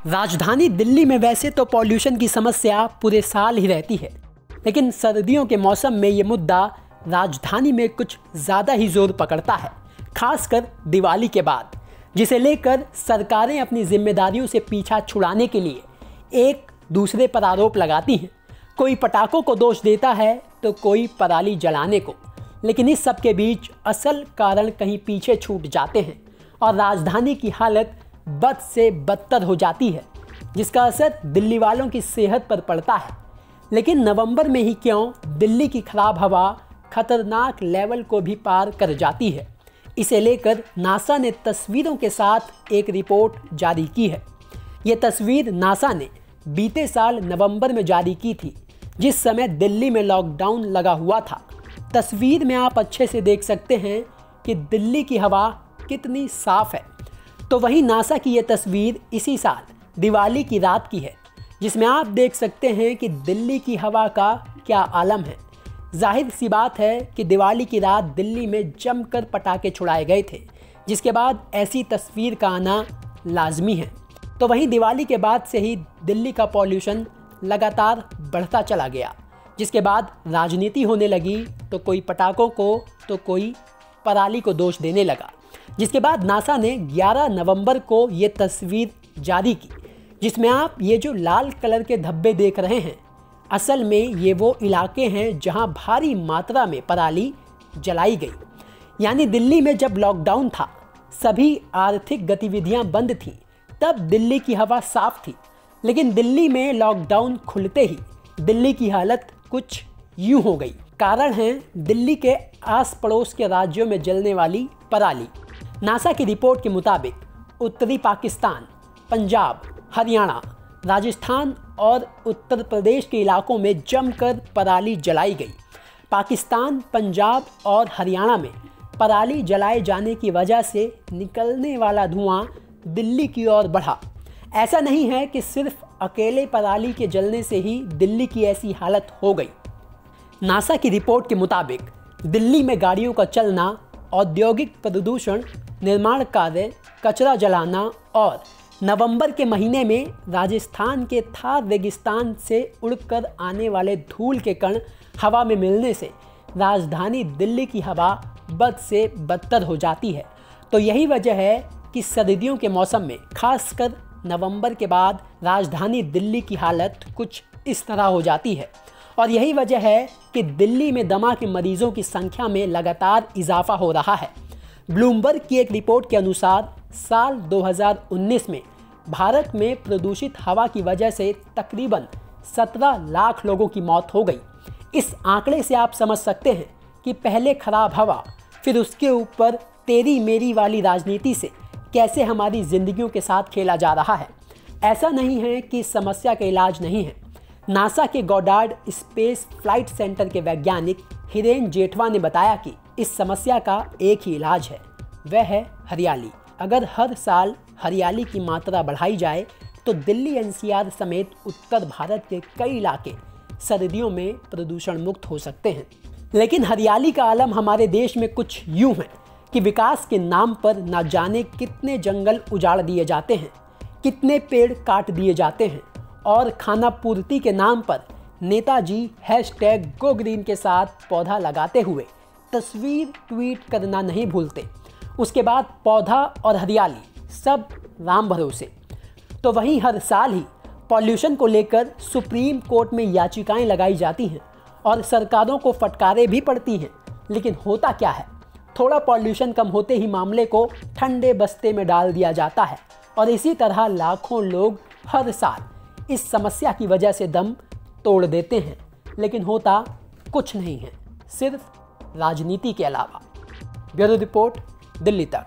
राजधानी दिल्ली में वैसे तो पॉल्यूशन की समस्या पूरे साल ही रहती है, लेकिन सर्दियों के मौसम में ये मुद्दा राजधानी में कुछ ज़्यादा ही जोर पकड़ता है, खासकर दिवाली के बाद, जिसे लेकर सरकारें अपनी जिम्मेदारियों से पीछा छुड़ाने के लिए एक दूसरे पर आरोप लगाती हैं। कोई पटाखों को दोष देता है तो कोई पराली जलाने को, लेकिन इस सब के बीच असल कारण कहीं पीछे छूट जाते हैं और राजधानी की हालत बद से बदतर हो जाती है, जिसका असर दिल्ली वालों की सेहत पर पड़ता है। लेकिन नवंबर में ही क्यों दिल्ली की खराब हवा खतरनाक लेवल को भी पार कर जाती है, इसे लेकर नासा ने तस्वीरों के साथ एक रिपोर्ट जारी की है। ये तस्वीर नासा ने बीते साल नवंबर में जारी की थी, जिस समय दिल्ली में लॉकडाउन लगा हुआ था। तस्वीर में आप अच्छे से देख सकते हैं कि दिल्ली की हवा कितनी साफ़ है। तो वहीं नासा की ये तस्वीर इसी साल दिवाली की रात की है, जिसमें आप देख सकते हैं कि दिल्ली की हवा का क्या आलम है। जाहिर सी बात है कि दिवाली की रात दिल्ली में जमकर पटाखे छुड़ाए गए थे, जिसके बाद ऐसी तस्वीर का आना लाजमी है। तो वहीं दिवाली के बाद से ही दिल्ली का पॉल्यूशन लगातार बढ़ता चला गया, जिसके बाद राजनीति होने लगी, तो कोई पटाखों को तो कोई पराली को दोष देने लगा। जिसके बाद नासा ने 11 नवंबर को ये तस्वीर जारी की, जिसमें आप ये जो लाल कलर के धब्बे देख रहे हैं, असल में ये वो इलाके हैं जहां भारी मात्रा में पराली जलाई गई। यानी दिल्ली में जब लॉकडाउन था, सभी आर्थिक गतिविधियां बंद थीं, तब दिल्ली की हवा साफ थी। लेकिन दिल्ली में लॉकडाउन खुलते ही दिल्ली की हालत कुछ यूं हो गई। कारण है दिल्ली के आस पड़ोस के राज्यों में जलने वाली पराली। नासा की रिपोर्ट के मुताबिक उत्तरी पाकिस्तान, पंजाब, हरियाणा, राजस्थान और उत्तर प्रदेश के इलाकों में जमकर पराली जलाई गई। पाकिस्तान, पंजाब और हरियाणा में पराली जलाए जाने की वजह से निकलने वाला धुआं दिल्ली की ओर बढ़ा। ऐसा नहीं है कि सिर्फ अकेले पराली के जलने से ही दिल्ली की ऐसी हालत हो गई। नासा की रिपोर्ट के मुताबिक दिल्ली में गाड़ियों का चलना, औद्योगिक प्रदूषण, निर्माण कार्य, कचरा जलाना और नवंबर के महीने में राजस्थान के थार रेगिस्तान से उड़कर आने वाले धूल के कण हवा में मिलने से राजधानी दिल्ली की हवा बद से बदतर हो जाती है। तो यही वजह है कि सर्दियों के मौसम में, खासकर नवंबर के बाद, राजधानी दिल्ली की हालत कुछ इस तरह हो जाती है। और यही वजह है कि दिल्ली में दमा के मरीजों की संख्या में लगातार इजाफा हो रहा है। ब्लूमबर्ग की एक रिपोर्ट के अनुसार साल 2019 में भारत में प्रदूषित हवा की वजह से तकरीबन 17 लाख लोगों की मौत हो गई। इस आंकड़े से आप समझ सकते हैं कि पहले खराब हवा, फिर उसके ऊपर तेरी मेरी वाली राजनीति से कैसे हमारी जिंदगियों के साथ खेला जा रहा है। ऐसा नहीं है कि इस समस्या का इलाज नहीं है। नासा के गॉडार्ड स्पेस फ्लाइट सेंटर के वैज्ञानिक हिरेन जेठवा ने बताया कि इस समस्या का एक ही इलाज है, वह है हरियाली। अगर हर साल हरियाली की मात्रा बढ़ाई जाए तो दिल्ली एनसीआर समेत उत्तर भारत के कई इलाके सर्दियों में प्रदूषण मुक्त हो सकते हैं। लेकिन हरियाली का आलम हमारे देश में कुछ यूं है कि विकास के नाम पर ना जाने कितने जंगल उजाड़ दिए जाते हैं, कितने पेड़ काट दिए जाते हैं और खाना पूर्ति के नाम पर नेताजी #GoGreen के साथ पौधा लगाते हुए तस्वीर ट्वीट करना नहीं भूलते। उसके बाद पौधा और हरियाली सब राम भरोसे। तो वहीं हर साल ही पॉल्यूशन को लेकर सुप्रीम कोर्ट में याचिकाएं लगाई जाती हैं और सरकारों को फटकारें भी पड़ती हैं। लेकिन होता क्या है, थोड़ा पॉल्यूशन कम होते ही मामले को ठंडे बस्ते में डाल दिया जाता है और इसी तरह लाखों लोग हर साल इस समस्या की वजह से दम तोड़ देते हैं। लेकिन होता कुछ नहीं है, सिर्फ राजनीति के अलावा। ब्यूरो रिपोर्ट, दिल्ली तक।